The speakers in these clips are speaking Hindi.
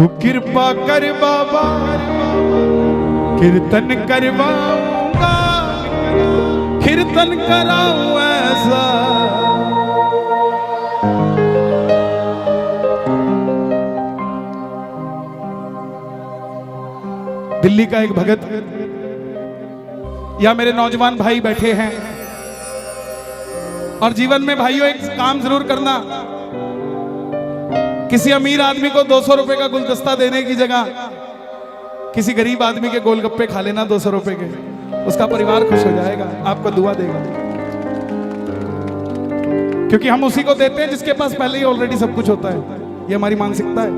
तू कृपा कर बाबा, कीर्तन करवाऊंगा, कीर्तन कराऊं ऐसा। दिल्ली का एक भगत या मेरे नौजवान भाई बैठे हैं, और जीवन में भाइयों एक काम जरूर करना, किसी अमीर आदमी को 200 रुपए का गुलदस्ता देने की जगह किसी गरीब आदमी के गोलगप्पे खा लेना 200 रुपए के, उसका परिवार खुश हो जाएगा, आपको दुआ देगा। क्योंकि हम उसी को देते हैं जिसके पास पहले ही ऑलरेडी सब कुछ होता है। ये हमारी मानसिकता है।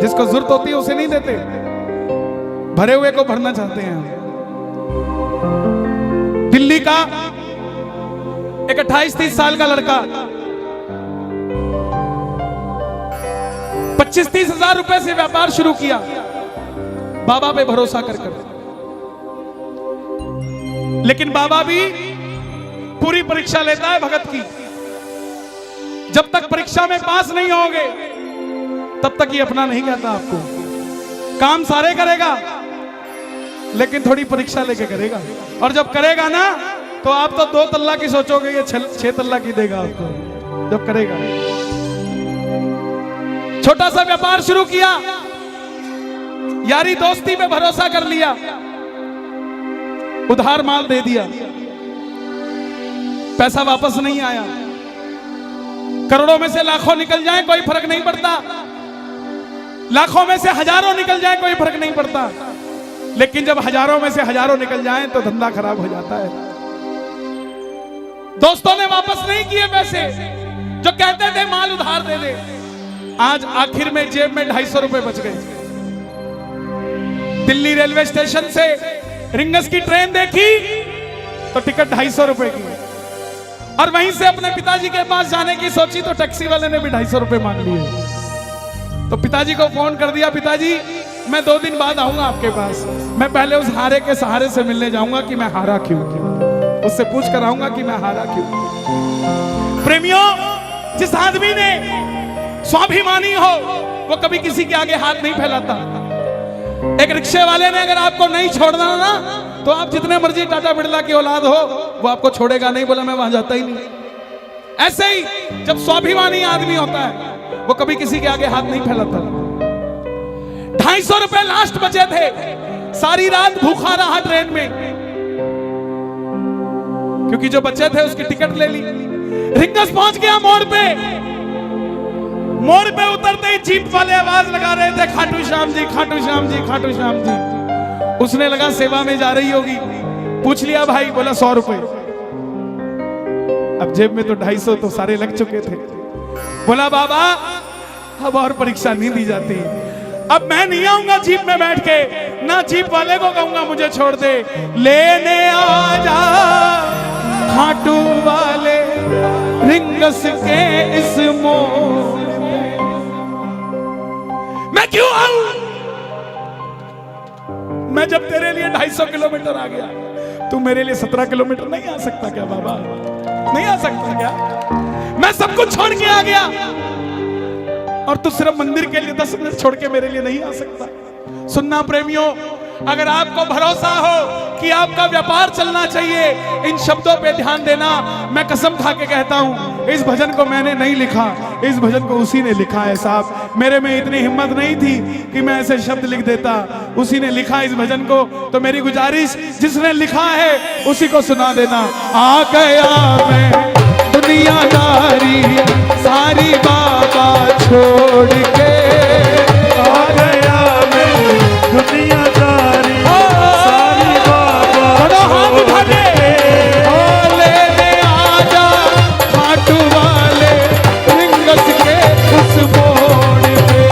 जिसको जरूरत होती है उसे नहीं देते, भरे हुए को भरना चाहते हैं हम। दिल्ली का एक 28-30 साल का लड़का 25-30 हजार रुपए से व्यापार शुरू किया, बाबा पे भरोसा कर। लेकिन बाबा भी पूरी परीक्षा लेता है भगत की। जब तक परीक्षा में पास नहीं होगे तब तक ये अपना नहीं कहता आपको। काम सारे करेगा लेकिन थोड़ी परीक्षा लेके करेगा, और जब करेगा ना तो आप तो 2 तल्ला की सोचोगे, ये 6 तल्ला की देगा आपको जब करेगा। छोटा सा व्यापार शुरू किया, यारी दोस्ती में भरोसा कर लिया, उधार माल दे दिया, पैसा वापस नहीं आया। करोड़ों में से लाखों निकल जाए कोई फर्क नहीं पड़ता, लाखों में से हजारों निकल जाए कोई फर्क नहीं पड़ता, लेकिन जब हजारों में से हजारों निकल जाएं तो धंधा खराब हो जाता है। दोस्तों ने वापस नहीं किए पैसे, जो कहते थे माल उधार दे दे। आज आखिर में जेब में 250 रुपए बच गए। दिल्ली रेलवे स्टेशन से रिंगस की ट्रेन देखी तो टिकट 250 रुपए की, और वहीं से अपने पिताजी के पास जाने की सोची तो टैक्सी वाले ने भी 250 रुपए मांग लिए। तो पिताजी को फोन कर दिया, पिताजी मैं 2 दिन बाद आऊंगा आपके पास, मैं पहले उस हारे के सहारे से मिलने जाऊंगा कि मैं हारा क्यों, उससे पूछ कर आऊंगा कि मैं हारा क्यों। प्रेमियों, जिस आदमी ने स्वाभिमानी हो वो कभी किसी के आगे हाथ नहीं फैलाता। एक रिक्शे वाले ने अगर आपको नहीं छोड़ना ना तो आप जितने मर्जी टाटा बिरला की औलाद हो वो आपको छोड़ेगा नहीं, बोला मैं वहां जाता ही नहीं। ऐसे ही जब स्वाभिमानी आदमी होता है वो कभी किसी के आगे हाथ नहीं फैलाता। 250 रुपए लास्ट बचे थे, सारी रात भूखा रहा ट्रेन में, क्योंकि जो बचे थे उसकी टिकट ले ली। रिंगस पहुंच गया मोड़ पे, मोड़ पे उतरते ही जीप वाले आवाज लगा रहे थे, खाटू श्याम जी, खाटू श्याम जी, खाटू श्याम जी। उसने लगा सेवा में जा रही होगी, पूछ लिया भाई, बोला 100 रुपए। अब जेब में तो 250 तो सारे लग चुके थे। बोला बाबा अब और परीक्षा नहीं दी जाती, अब मैं नहीं आऊंगा जीप में बैठ के, ना जीप वाले को कहूंगा मुझे छोड़ दे, लेने आ जा खाटू वाले रिंगस के इस मोड़ में। मैं क्यों आऊं? मैं जब तेरे लिए 250 किलोमीटर आ गया, तू मेरे लिए 17 किलोमीटर नहीं आ सकता क्या बाबा? नहीं आ सकता क्या? मैं सब कुछ छोड़ के आ गया और तू सिर्फ मंदिर के लिए 10 मिनट छोड़ के मेरे लिए नहीं आ सकता। सुनना प्रेमियों, अगर आपको भरोसा हो कि आपका व्यापार चलना चाहिए, इन शब्दों पे ध्यान देना। मैं कसम खा के कहता हूं, इस भजन को मैंने नहीं लिखा, इस भजन को उसी ने लिखा है साहब। मेरे में इतनी हिम्मत नहीं थी कि मैं ऐसे शब्द लिख देता, उसी ने लिखा इस भजन को। तो मेरी गुजारिश, जिसने लिखा है उसी को सुना देना। आ गया मैं दुनियादारी सारी बाबा छोड़ के, आ गया मैं दुनियादारी सारी बाबा छोड़ के, लेने आजा खाटू वाले रिंगस के उस मोड़ पे,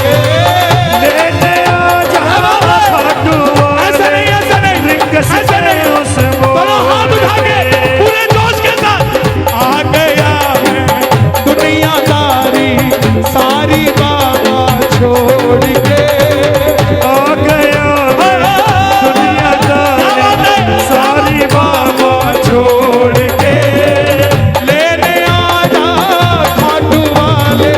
लेने आजा खाटू वाले रिंगस के उस मोड़ पे। पूरे जोश के साथ आ गया मैं दुनियादारी सारी बाबा छोड़ के, आ गया दुनियादारी सारी बाबा छोड़ के, लेने आजा खाटू वाले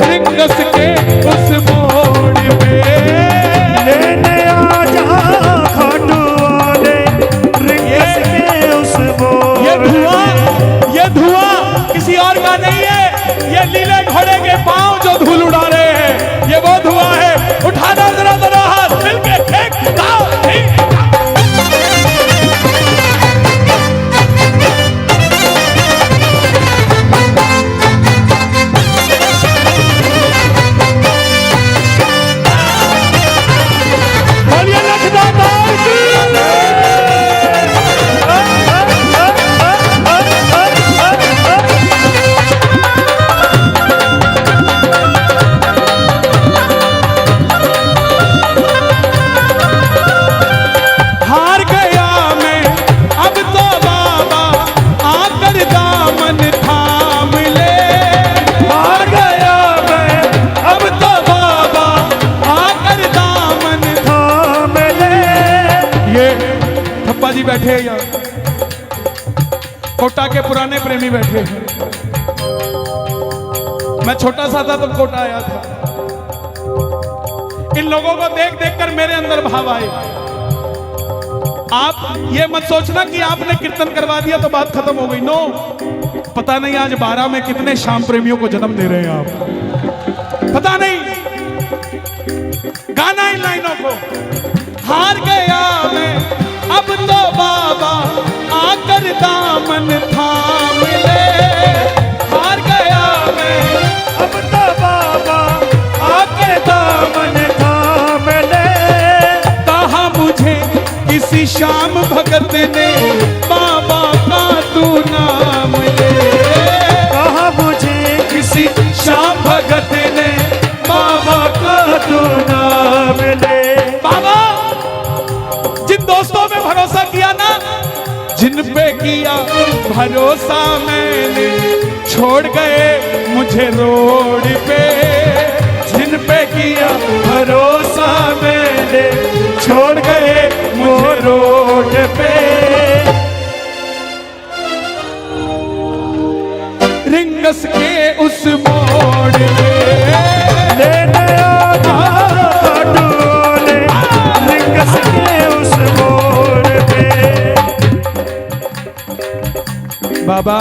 रिंगस के उस मोड़ पे। घोड़े के पांव जो धूल उड़ा रहे हैं, ये वो धुआं है। उठाना जरा जरा हाथ मिलके एक दाव, एक दाव। बोलिए लखदाता की। हार गया मैं अब तो बाबा, आकर दामन थाम ले। हार गया मैं अब तो बाबा, आकर दामन थाम ले। ये ठप्पा जी बैठे हैं यार, कोटा के पुराने प्रेमी बैठे हैं। मैं छोटा सा था तब कोटा आया था। इन लोगों को देख देख कर मेरे अंदर भाव आए। आप ये मत सोचना कि आपने कीर्तन करवा दिया तो बात खत्म हो गई। नो, पता नहीं आज 12 में कितने शाम प्रेमियों को जन्म दे रहे हैं आप, पता नहीं। गाना इन लाइनों को, हार गया मैं अब तो बाबा, आकर दामन थाम ले। हार गया मैं अब तो बाबा, आके दामन थाम ले। कहा मुझे किसी श्याम भगत ने, बाबा का तू नाम ले। कहा मुझे किसी श्याम भगत ने, बाबा का तू नाम ले। बाबा जिन दोस्तों में भरोसा किया ना, जिन पे किया भरोसा मैंने, छोड़ गए मुझे रोड पे। जिन पे किया भरोसा मैंने, छोड़ गए मुझे रोड पे। रिंगस के उस मोड़ पे लेने आधा डोले, रिंगस के उस मोड़ पे। बाबा,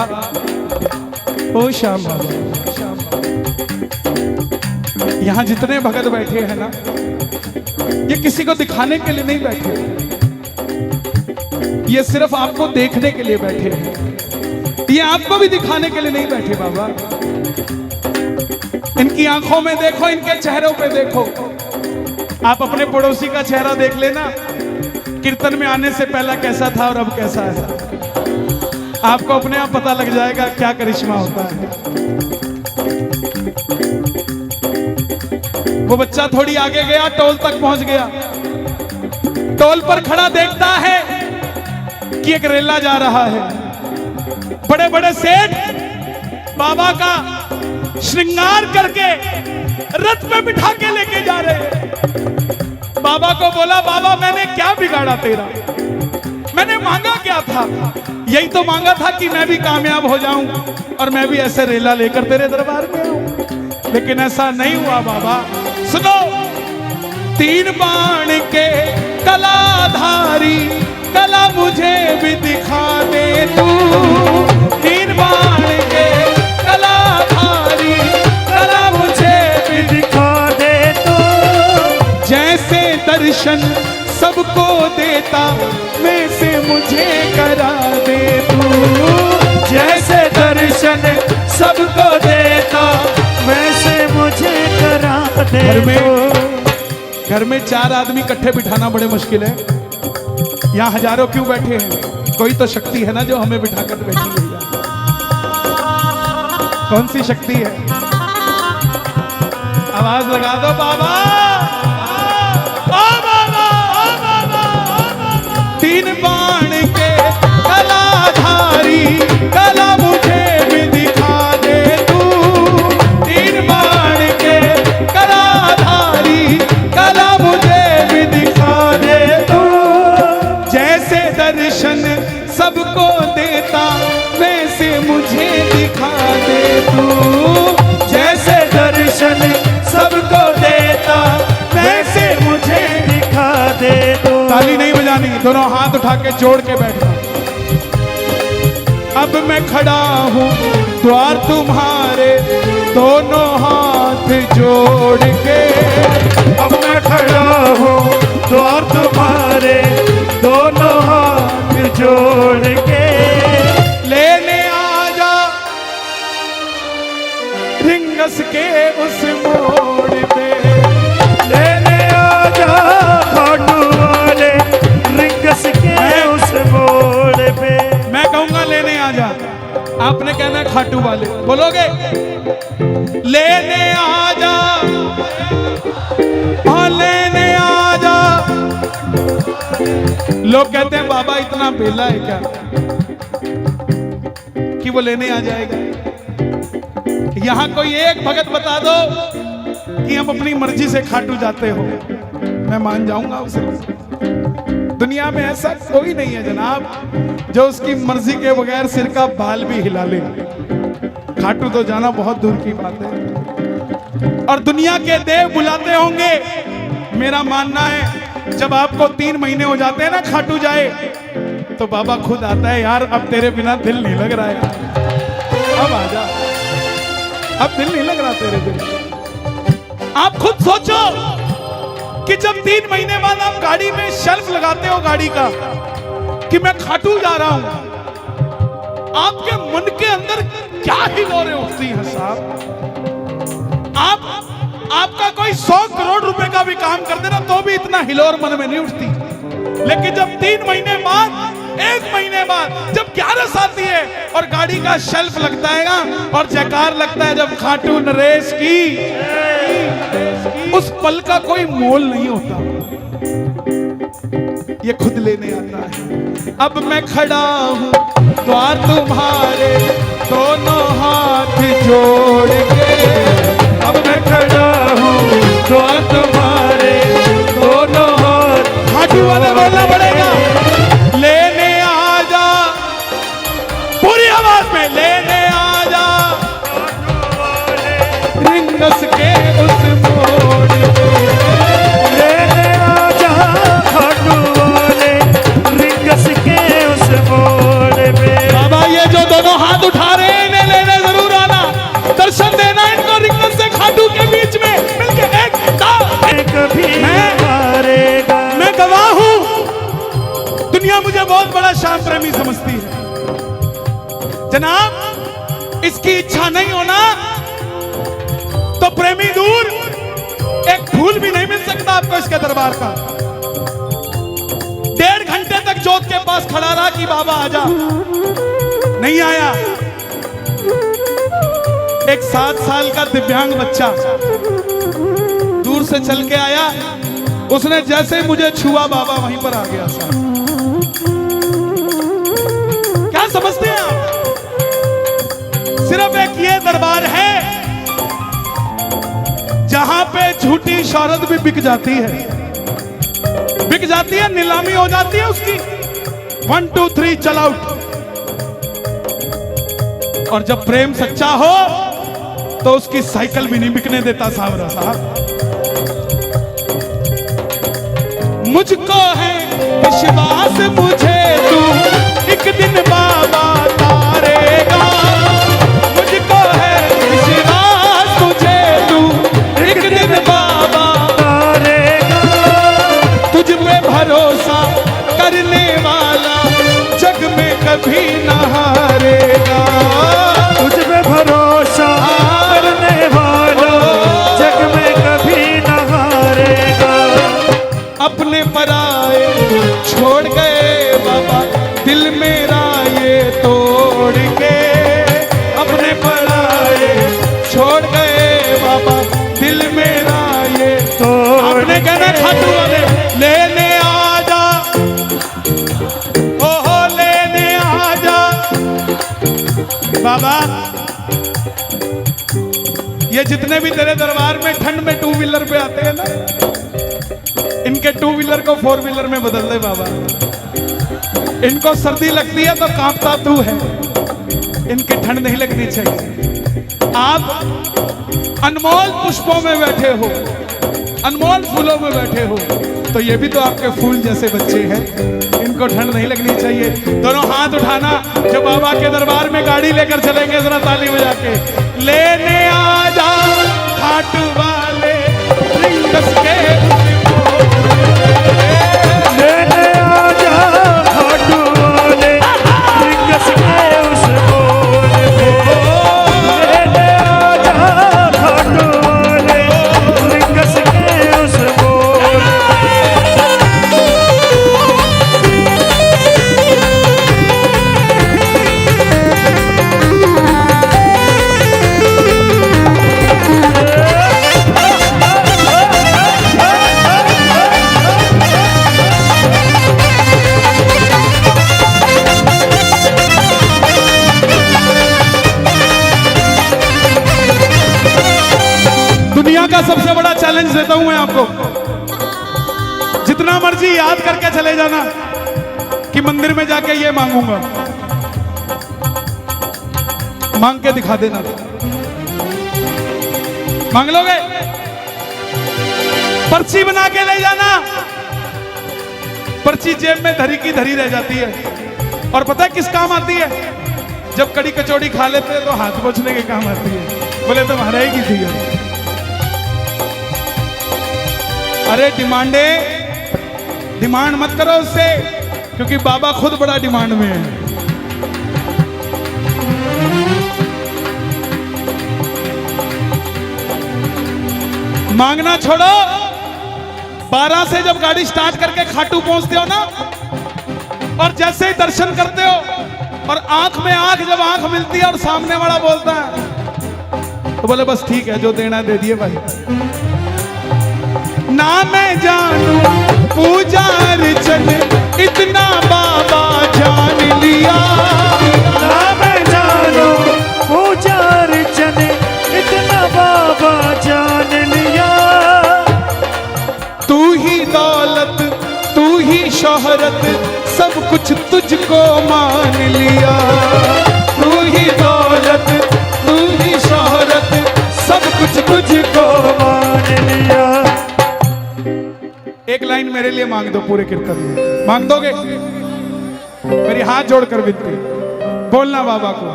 ओ श्याम बाबा, यहाँ जितने भगत बैठे हैं ना, ये किसी को दिखाने के लिए नहीं बैठे, ये सिर्फ आपको देखने के लिए बैठे हैं। ये आपको भी दिखाने के लिए नहीं बैठे बाबा। इनकी आंखों में देखो, इनके चेहरों पे देखो। आप अपने पड़ोसी का चेहरा देख लेना, कीर्तन में आने से पहला कैसा था और अब कैसा है। आपको अपने आप पता लग जाएगा क्या करिश्मा होता है। वो बच्चा थोड़ी आगे गया, टोल तक पहुंच गया। टोल पर खड़ा देखता है कि एक रेला जा रहा है। बड़े बड़े सेठ बाबा का श्रृंगार करके रथ में बिठा के लेके जा रहे हैं। बाबा को बोला, बाबा मैंने क्या बिगाड़ा तेरा, मैंने मांगा क्या था? यही तो मांगा था कि मैं भी कामयाब हो जाऊं और मैं भी ऐसे रेला लेकर तेरे दरबार में आऊं। लेकिन ऐसा नहीं हुआ बाबा। सुनो, 3 बाण के कलाधारी, कला मुझे भी दिखा दे तू। 3 बाण के कलाधारी, कला मुझे भी दिखा दे तू। जैसे दर्शन सबको देता, वैसे मुझे करा दे तू। जैसे दर्शन सबको देता, वैसे मुझे करा दे तू। घर में 4 आदमी इकट्ठे बिठाना बड़े मुश्किल है। यहाँ हजारों क्यों बैठे हैं? कोई तो शक्ति है ना जो हमें बिठाकर बैठी हुई है। कौन सी शक्ति है? आवाज लगा दो बाबा। ओ बाबा, ओ बाबा, ओ बाबा। 3 बाण के कलाधारी, कला मुझे भी दिखा दे तू। 3 बाण के कलाधारी, कला मुझे भी दिखा दे तू। जैसे दर्शन सबको देता, वैसे मुझे दिखा दे तू। जैसे दर्शन सबको देता, वैसे मुझे दिखा दे तू। ताली नहीं बजानी, दोनों हाथ उठा के जोड़ के बैठना। अब मैं खड़ा हूँ द्वार तुम्हारे, दोनों हाथ जोड़ के। अब मैं खड़ा हूँ द्वार तुम्हारे, दोनों हाथ जोड़ के। लेने आजा रिंगस के उस मोड़ पे, लेने आजा खाटू वाले रिंगस के उस मोड़ पे। मैं कहूंगा लेने आजा, आपने कहना है खाटू वाले, बोलोगे? लेने आजा, हाँ लेने आजा। लोग कहते हैं बाबा इतना बेला है क्या कि वो लेने आ जाएगा? यहां कोई एक भगत बता दो कि हम अपनी मर्जी से खाटू जाते हो, मैं मान जाऊंगा उसे। दुनिया में ऐसा कोई नहीं है जनाब जो उसकी मर्जी के बगैर सिर का बाल भी हिला ले। खाटू तो जाना बहुत दूर की बात है। और दुनिया के देव बुलाते होंगे। मेरा मानना है जब आपको 3 महीने हो जाते हैं ना खाटू जाए, तो बाबा खुद आता है, यार अब तेरे बिना दिल नहीं लग रहा है, अब आजा, अब दिल नहीं लग रहा तेरे बिना। आप खुद सोचो कि जब 3 महीने बाद आप गाड़ी में शेल्फ लगाते हो गाड़ी का कि मैं खाटू जा रहा हूं, आपके मन के अंदर क्या हिलोरें उठती हैं साहब? आपका कोई 100 करोड़ रुपए का भी काम कर देना तो भी इतना हिलोर मन में नहीं उठती। लेकिन जब 3 महीने बाद, 1 महीने बाद, जब 11 आती है और गाड़ी का शेल्फ लगता है ना और जयकार लगता है जब खाटू नरेश की, उस पल का कोई मोल नहीं होता। ये खुद लेने आता है। अब मैं खड़ा हूं द्वार तुम्हारे, दोनों हाथ जोड़ के। अब मैं खड़ा हूँ द्वार तुम्हारे, दोनों हाथ। खाटू वाले बोलना पड़ेगा, लेने आजा, पूरी आवाज में लेने आजा रिंगस के उस मोड़ पे। लेने आजा खाटू वाले रिंगस के उस मोड़ पे। बाबा ये जो दोनों हाथ उठा रहे हैं इन्हें लेने जरूर आना, दर्शन देना इनको रिंगस से खाटू के बीच में मिलके एक कभी हारेगा। मैं गवाह हूं, दुनिया मुझे बहुत बड़ा श्याम प्रेमी समझती है जनाब। इसकी इच्छा नहीं होना तो प्रेमी दूर, एक फूल भी नहीं मिल सकता आपको इसके दरबार का। 1.5 घंटे तक जोत के पास खड़ा रहा कि बाबा आजा, नहीं आया। एक 7 साल का दिव्यांग बच्चा दूर से चल के आया, उसने जैसे मुझे छुआ बाबा वहीं पर आ गया साहब। क्या समझते हैं आप? सिर्फ एक ये दरबार है जहां पे झूठी शौहरत भी बिक जाती है, बिक जाती है, नीलामी हो जाती है उसकी। 1 2 3 चल आउट। और जब प्रेम सच्चा हो तो उसकी साइकिल भी नहीं बिकने देता सावरा साहब। मुझको है विश्वास, मुझे तू एक दिन बाबा तारेगा। मुझको है विश्वास, मुझे तू एक दिन बाबा तारेगा। तुझ पे भरोसा करने वाला जग में कभी न हारेगा। तुझ पे भरोसा करने वाला जग में कभी न हारेगा। अपने पराए छोड़ गए बाबा, दिल मेरा ये तोड़ के। अपने पराए छोड़ गए बाबा, दिल मेरा ये तोड़। आपने कहना खाटू वाले लेने आजा, ओहो लेने आजा बाबा। ये जितने भी तेरे दरबार में ठंड में 2 व्हीलर पे आते हैं ना, इनके 2 व्हीलर को 4 व्हीलर में बदल दे बाबा। इनको सर्दी लगती है तो कांपता तू है, इनकी ठंड नहीं लगनी चाहिए। आप अनमोल पुष्पों में बैठे हो, अनमोल फूलों में बैठे हो, तो ये भी तो आपके फूल जैसे बच्चे हैं, इनको ठंड नहीं लगनी चाहिए। दोनों हाथ उठाना जो बाबा के दरबार में गाड़ी लेकर चलेंगे, जरा ताली बजा के लेने आजा खाट वाले रिंगस के लेने आजा खाट वाले रिंगस के उस बोल पे। लेने आजा खाट वाले रिंगस के उस बोल दुनिया का सबसे बड़ा चैलेंज देता हूं मैं आपको, जितना मर्जी याद करके चले जाना कि मंदिर में जाके ये मांगूंगा, मांग के दिखा देना। मांग लोगे? पर्ची बना के ले जाना, पर्ची जेब में धरी की धरी रह जाती है। और पता है किस काम आती है? जब कड़ी कचौड़ी खा लेते हैं तो हाथ पोंछने के काम आती है। बोले तो महाराज की थी। अरे डिमांड मत करो उससे, क्योंकि बाबा खुद बड़ा डिमांड में है। मांगना छोड़ो, 12 से जब गाड़ी स्टार्ट करके खाटू पहुंचते हो ना, और जैसे ही दर्शन करते हो और आंख में आंख जब आंख मिलती है और सामने वाला बोलता है तो बोले बस ठीक है, जो देना दे दिए भाई। ना मैं जानू पूजा अर्चन इतना बाबा जान लिया। ना मैं जानू पूजा अर्चन इतना बाबा जान लिया। तू ही दौलत तू ही शोहरत सब कुछ तुझको मान लिया। तू ही दौलत तू ही शोहरत सब कुछ तुझको मान लिया। एक लाइन मेरे लिए मांग दो पूरे कीर्तन में, मांग दोगे? मेरी हाथ जोड़कर विनती, बोलना बाबा को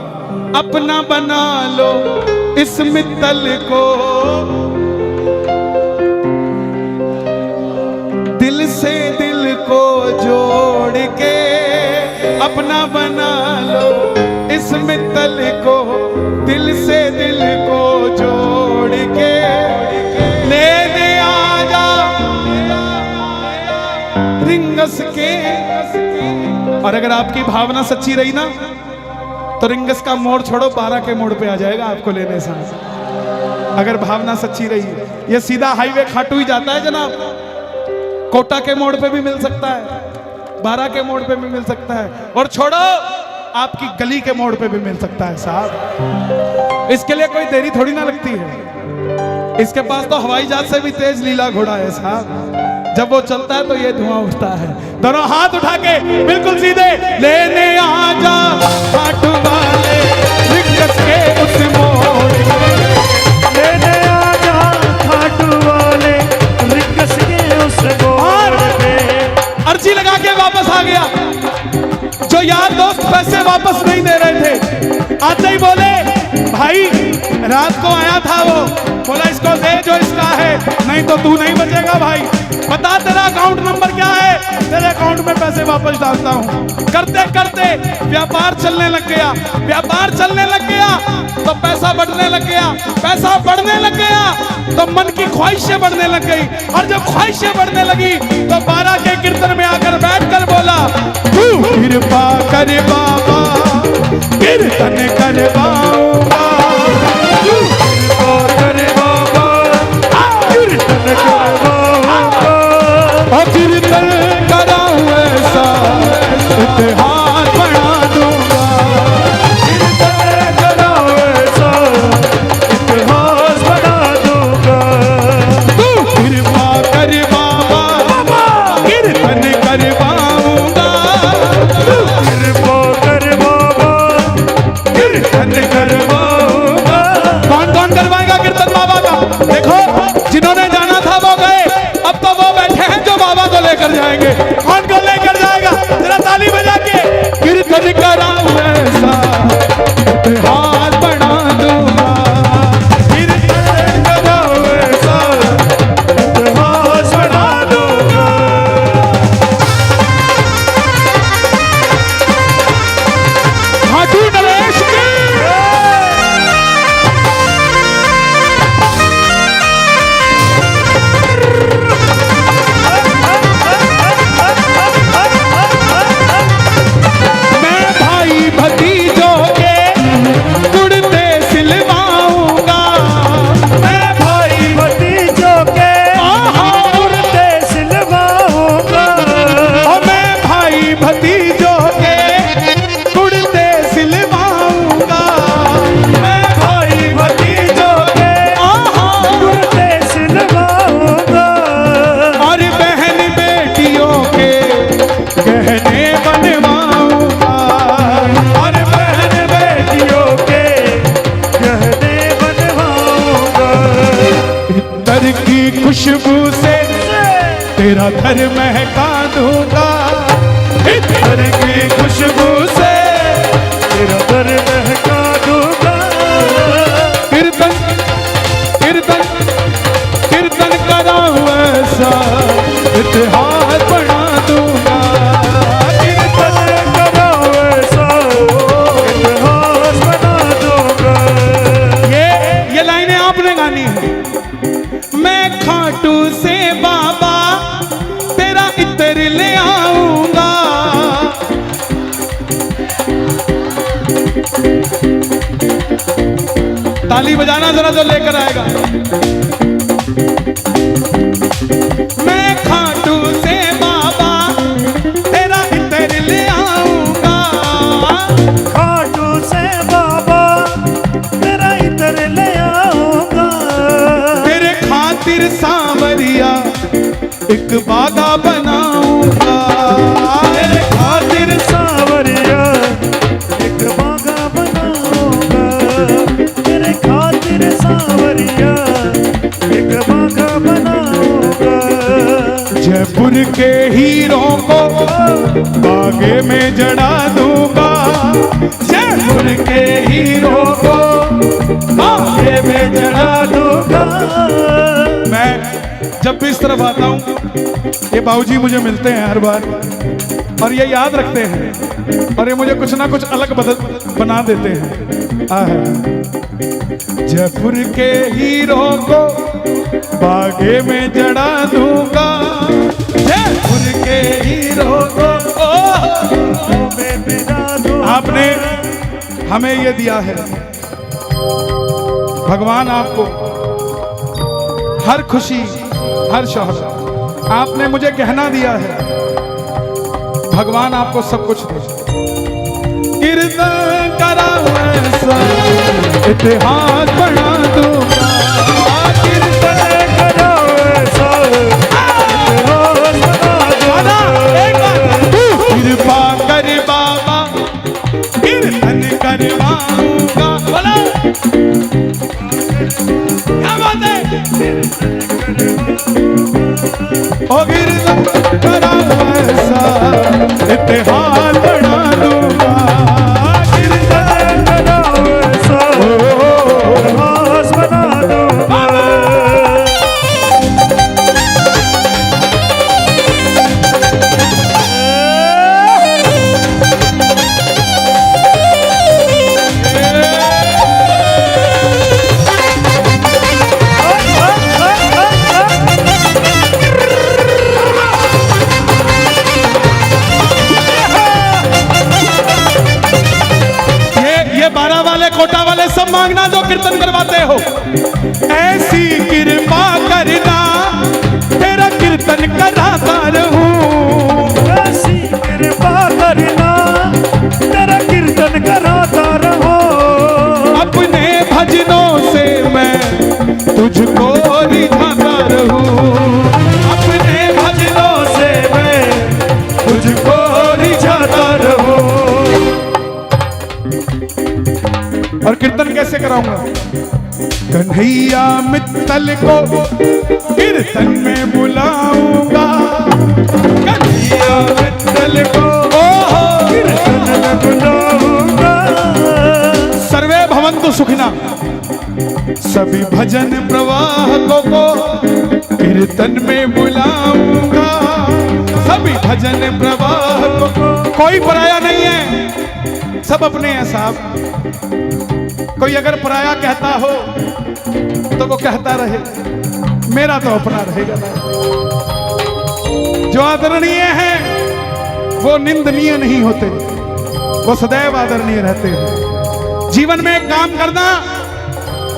अपना बना लो इस मित्तल को, दिल से दिल को जोड़ के अपना बना लो इस मित्तल को, दिल से दिल को जोड़ के लेने आजा रिंगस के। और अगर आपकी भावना सच्ची रही ना तो रिंगस का मोड़ छोड़ो, 12 के मोड़ पे आ जाएगा आपको लेने साथ। अगर भावना सच्ची रही, ये सीधा हाईवे खाटू ही जाता है जनाब, कोटा के मोड़ पे भी मिल सकता है, 12 के मोड़ पे भी मिल सकता है, और छोड़ो आपकी गली के मोड़ पे भी मिल सकता है साहब। इसके लिए कोई देरी थोड़ी ना लगती है, इसके पास तो हवाई जहाज से भी तेज लीला घोड़ा है साहब। जब वो चलता है तो ये धुआं उठता है। दोनों हाथ उठा के बिल्कुल सीधे, लेने आजा खाटू वाले रिंगस के उस मोड़ पे। लेने आजा खाटू वाले रिंगस के उस मोड़ पे। अर्जी लगा के वापस आ गया। जो यार दोस्त पैसे वापस नहीं दे रहे थे, आते ही बोले भाई रात को आया था वो, बोला इसको दे जो इसका है, नहीं तो तू नहीं बचेगा भाई। बता तेरा अकाउंट नंबर क्या है, तेरे अकाउंट में पैसे वापस डालता हूँ। करते करते व्यापार चलने लग गया, व्यापार चलने लग गया तो पैसा बढ़ने लग गया, पैसा बढ़ने लग गया तो मन की ख्वाहिशें बढ़ने लग गई, और जब ख्वाहिशें बढ़ने लगी तो 12 के कीर्तन में आकर बैठकर बोला, तू कृपा कर बाबा कीर्तन करवाऊंगा, तू कृपा कर बाबा कीर्तन करवाऊंगा। और कीर्तन कराऊं ऐसा इतिहास बना दूंगा। कीर्तन कराऊं ऐसा इतिहास बना दूंगा। तू कृपा कर बाबा कीर्तन करवाऊंगा, तू कृपा कर बाबा कीर्तन करवाऊंगा। कौन कौन करवाएगा कीर्तन बाबा का? देखो जिन्होंने जाना था वो गए, अब तो वो बैठे हैं जो बाबा को लेकर जाएंगे। कौन को लेकर जाएगा? जरा ताली बजा के। कीर्तन कराऊं ऐसा इतिहास बना दूंगा, अतर की खुशबू से तेरा घर महका दूंगा, इत्र की खुशबू से तेरा घर महका दूंगा। कीर्तन कीर्तन कीर्तन कराऊं ऐसा इतिहास बना दूंगा, कीर्तन कराओ ऐसा इतिहास बना दूंगा। ये लाइनें आपने गानी है। मैं खाटू से बाबा तेरा इत्र ले आऊंगा, ताली बजाना जरा जो लेकर आएगा। मैं खाटू से बाबा तेरा इत्र ले आऊंगा, खाटू से बाबा तेरा इत्र ले आऊंगा। तेरे खातिर सांवरिया एक बागा बनाऊंगा, तेरे खातिर सांवरिया एक बागा बनाऊंगा। तेरे खातिर सांवरिया एक बागा बनाऊंगा। जयपुर के हीरों को बागे में जड़ा दूंगा, जयपुर के हीरों को बागे में जड़ा दूंगा। मैं जब भी इस तरफ आता हूँ ये बाबूजी मुझे मिलते हैं हर बार और ये याद रखते हैं और ये मुझे कुछ ना कुछ अलग बना देते हैं। जयपुर के हीरों को बागे में जड़ा दूंगा, जयपुर के हीरों को में बिना दूंगा। आपने हमें ये दिया है, भगवान आपको हर खुशी हर शौहरत, आपने मुझे गहना दिया है, भगवान आपको सब कुछ दे। कीर्तन कराऊं ऐसा इतिहास बना दूंगा, कीर्तन कराओ ऐसा इतिहास बना दूंगा। कृपा कर बाबा कीर्तन करवाऊंगा। बोला क्या बात है? ओ कीर्तन कराऊं ऐसा इतिहास बना दूंगा, कीर्तन कराओ ऐसा इतिहास बना दूंगा। कोटा वाले सब मांगना जो कीर्तन करवाते हो। ऐसी कृपा करना तेरा कीर्तन कराता रहूं, ऐसी कृपा करना तेरा कीर्तन कराता रहो। अपने भजनों से मैं तुझको रिझाता रहूं, अपने भजनों से मैं तुझको रिझाता रहूं। और कीर्तन कैसे कराऊंगा? कन्हैया मित्तल को कीर्तन में बुलाऊंगा, कन्हैया मित्तल को कीर्तन में बुलाऊंगा। सर्वे भवन्तु सुखिना, सभी भजन प्रवाहकों को कीर्तन में बुलाऊंगा, सभी भजन प्रवाहकों को। कोई पराया नहीं है, सब अपने हैं साहब। कोई अगर पराया कहता हो तो वो कहता रहे, मेरा तो अपना रहेगा। जो आदरणीय हैं वो निंदनीय नहीं होते, वो सदैव आदरणीय रहते हैं। जीवन में एक काम करना,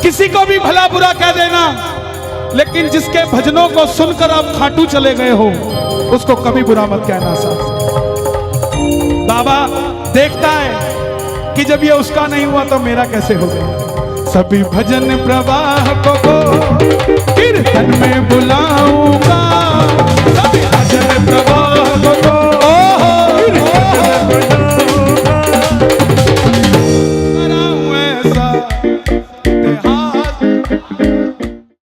किसी को भी भला बुरा कह देना, लेकिन जिसके भजनों को सुनकर आप खाटू चले गए हो उसको कभी बुरा मत कहना साहब। बाबा देखता है कि जब ये उसका नहीं हुआ तो मेरा कैसे हो गया। सभी भजन प्रवाह को कीर्तन में बुलाऊंगा, सभी भजन प्रवाह को कीर्तन में बुलाऊंगा। कराऊं ऐसा